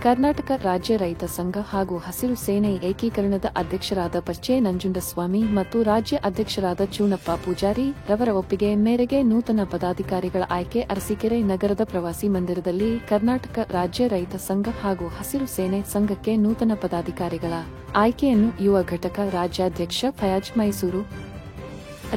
ಕರ್ನಾಟಕ ರಾಜ್ಯ ರೈತ ಸಂಘ ಹಾಗೂ ಹಸಿರು ಸೇನೆ ಏಕೀಕರಣದ ಅಧ್ಯಕ್ಷರಾದ ಪರ್ಚೆ ನಂಜುಂಡಸ್ವಾಮಿ ಮತ್ತು ರಾಜ್ಯ ಅಧ್ಯಕ್ಷರಾದ ಚೂನಪ್ಪ ಪೂಜಾರಿ ರವರ ಒಪ್ಪಿಗೆ ಮೇರೆಗೆ ನೂತನ ಪದಾಧಿಕಾರಿಗಳ ಆಯ್ಕೆ ಅರಸೀಕೆರೆ ನಗರದ ಪ್ರವಾಸಿ ಮಂದಿರದಲ್ಲಿ ಕರ್ನಾಟಕ ರಾಜ್ಯ ರೈತ ಸಂಘ ಹಾಗೂ ಹಸಿರು ಸೇನೆ ಸಂಘಕ್ಕೆ ನೂತನ ಪದಾಧಿಕಾರಿಗಳ ಆಯ್ಕೆಯನ್ನು ಯುವ ಘಟಕ ರಾಜ್ಯಾಧ್ಯಕ್ಷ ಫಯಾಜ್ ಮೈಸೂರು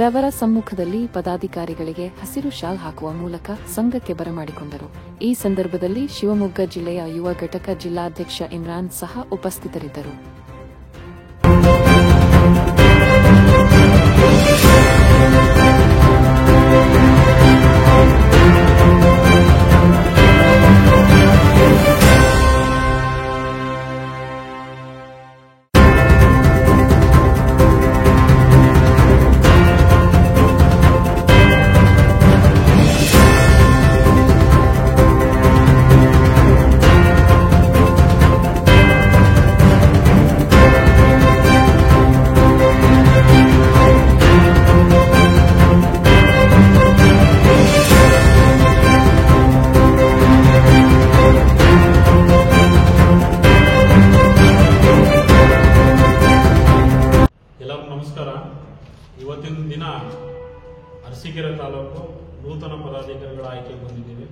ರವರ ಸಮ್ಮುಖದಲ್ಲಿ ಪದಾಧಿಕಾರಿಗಳಿಗೆ ಹಸಿರು ಶಾಲ್ ಹಾಕುವ ಮೂಲಕ ಸಂಘಕ್ಕೆ ಬರಮಾಡಿಕೊಂಡರು. ಈ ಸಂದರ್ಭದಲ್ಲಿ ಶಿವಮೊಗ್ಗ ಜಿಲ್ಲೆಯ ಯುವ ಘಟಕ ಜಿಲ್ಲಾಧ್ಯಕ್ಷ ಇಮ್ರಾನ್ ಸಹ ಉಪಸ್ಥಿತರಿದ್ದರು. ನಮಸ್ಕಾರ. ಇವತ್ತಿನ ದಿನ ಅರಸೀಕೆರೆ ತಾಲೂಕು ನೂತನ ಪದಾಧಿಕಾರಿಗಳ ಆಯ್ಕೆ ಬಂದಿದ್ದೀವಿ.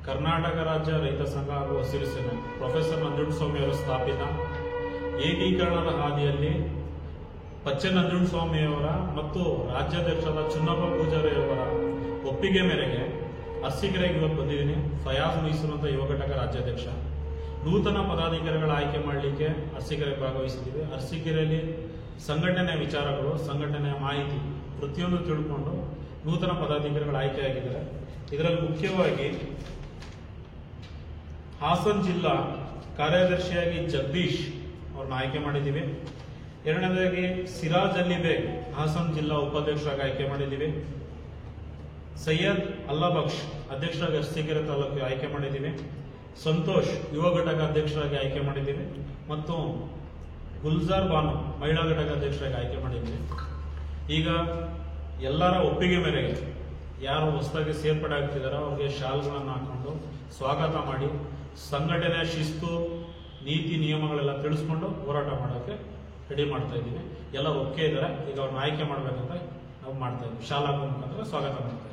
ಕರ್ನಾಟಕ ರಾಜ್ಯ ರೈತ ಸಂಘ ಹಾಗೂ ಹಸಿರು ಸೇನೆ ಪ್ರೊಫೆಸರ್ ನಂಜುಂಡಸ್ವಾಮಿ ಅವರ ಸ್ಥಾಪಿತ ಏಕೀಕರಣದ ಹಾದಿಯಲ್ಲಿ ಪಚ್ಚೆ ನಂಜುಂಡಸ್ವಾಮಿಯವರ ಮತ್ತು ರಾಜ್ಯಾಧ್ಯಕ್ಷರಾದ ಚುನ್ನಪ್ಪ ಪೂಜಾರಿ ಅವರ ಒಪ್ಪಿಗೆ ಮೇರೆಗೆ ಅರಸೀಕೆರೆಗೆ ಇವತ್ತು ಬಂದಿದ್ದೀನಿ. ಫಯಾಜ್ ಮೈಸೂರು ಅಂತ ಯುವ ಘಟಕ ರಾಜ್ಯಾಧ್ಯಕ್ಷ. ನೂತನ ಪದಾಧಿಕಾರಿಗಳ ಆಯ್ಕೆ ಮಾಡಲಿಕ್ಕೆ ಅರಸೀಕೆರೆಗೆ ಭಾಗವಹಿಸಿದ್ದೀವಿ. ಅರಸೀಕೆರೆಯಲ್ಲಿ ಸಂಘಟನೆಯ ವಿಚಾರಗಳು, ಸಂಘಟನೆಯ ಮಾಹಿತಿ ಪ್ರತಿಯೊಂದು ತಿಳ್ಕೊಂಡು ನೂತನ ಪದಾಧಿಕಾರಿಗಳು ಆಯ್ಕೆಯಾಗಿದ್ದಾರೆ. ಇದರಲ್ಲಿ ಮುಖ್ಯವಾಗಿ ಹಾಸನ ಜಿಲ್ಲಾ ಕಾರ್ಯದರ್ಶಿಯಾಗಿ ಜಗದೀಶ್ ಅವ್ರನ್ನ ಆಯ್ಕೆ ಮಾಡಿದ್ದೀವಿ. ಎರಡನೇದಾಗಿ ಸಿರಾಜ್ ಅಲಿ ಬೇಗ್ ಹಾಸನ ಜಿಲ್ಲಾ ಉಪಾಧ್ಯಕ್ಷರಾಗಿ ಆಯ್ಕೆ ಮಾಡಿದ್ದೀವಿ. ಸೈಯದ್ ಅಲ್ಲಾಬಕ್ಷ್ ಅಧ್ಯಕ್ಷರಾಗಿ ಅರಸೀಕೆರೆ ತಾಲೂಕಿಗೆ ಆಯ್ಕೆ ಮಾಡಿದ್ದೀವಿ. ಸಂತೋಷ್ ಯುವ ಘಟಕ ಅಧ್ಯಕ್ಷರಾಗಿ ಆಯ್ಕೆ ಮಾಡಿದ್ದೀವಿ ಮತ್ತು ಗುಲ್ಜಾರ್ ಬಾನು ಮಹಿಳಾ ಘಟಕ ಅಧ್ಯಕ್ಷರಾಗಿ ಆಯ್ಕೆ ಮಾಡಿದ್ದೀವಿ. ಈಗ ಎಲ್ಲರ ಒಪ್ಪಿಗೆ ಮೇರೆಗೆ ಯಾರು ಹೊಸದಾಗಿ ಸೇರ್ಪಡೆ ಆಗ್ತಿದಾರೋ ಅವ್ರಿಗೆ ಶಾಲ್ಗಳನ್ನು ಹಾಕೊಂಡು ಸ್ವಾಗತ ಮಾಡಿ ಸಂಘಟನೆಯ ಶಿಸ್ತು ನೀತಿ ನಿಯಮಗಳೆಲ್ಲ ತಿಳಿಸ್ಕೊಂಡು ಹೋರಾಟ ಮಾಡೋಕ್ಕೆ ರೆಡಿ ಮಾಡ್ತಾ ಇದ್ದೀವಿ. ಎಲ್ಲ ಒಪ್ಪಿಗೆ ಇದ್ದಾರೆ. ಈಗ ಅವ್ರನ್ನ ಆಯ್ಕೆ ಮಾಡ್ಬೇಕಂತ ನಾವು ಮಾಡ್ತಾ ಇದ್ದೀವಿ. ಶಾಲಾ ಮುಖಾಂತರ ಸ್ವಾಗತ ಮಾಡ್ತಾ ಇದ್ದೀವಿ.